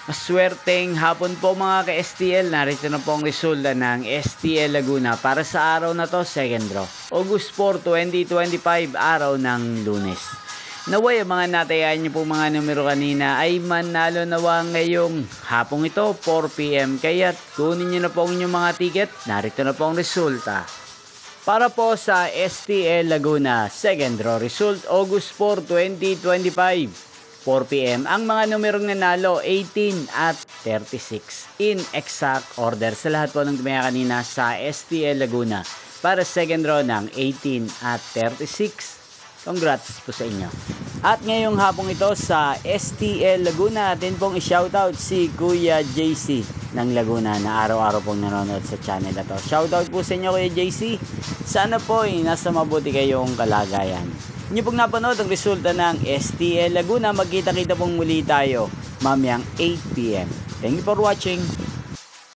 Maswerteng hapon po mga ka-STL. Narito na po ang resulta ng STL Laguna para sa araw na to, second draw. August 4, 2025, araw ng Lunes. Naway ang mga natayaan niyo po mga numero kanina ay manalo nawa ngayong hapong ito, 4 PM. Kaya't kunin niyo na po ang inyong mga ticket. Narito na po ang resulta. Para po sa STL Laguna, second draw result, August 4, 2025. 4 PM. Ang mga numerong nanalo, 18 at 36. In exact order sa lahat po ng tumaya kanina sa STL Laguna. Para second draw ng 18 at 36. Congrats po sa inyo. At ngayong hapong ito sa STL Laguna, atin pong i-shoutout si Kuya JC ng Laguna na araw-araw pong nanonood sa channel na to. Shoutout po sa inyo Kuya JC. Sana po ay nasa mabuti kayong kalagayan. Inyo pong napanood ang resulta ng STL Laguna. Magkita-kita pong muli tayo mamayang 8 PM. Thank you for watching.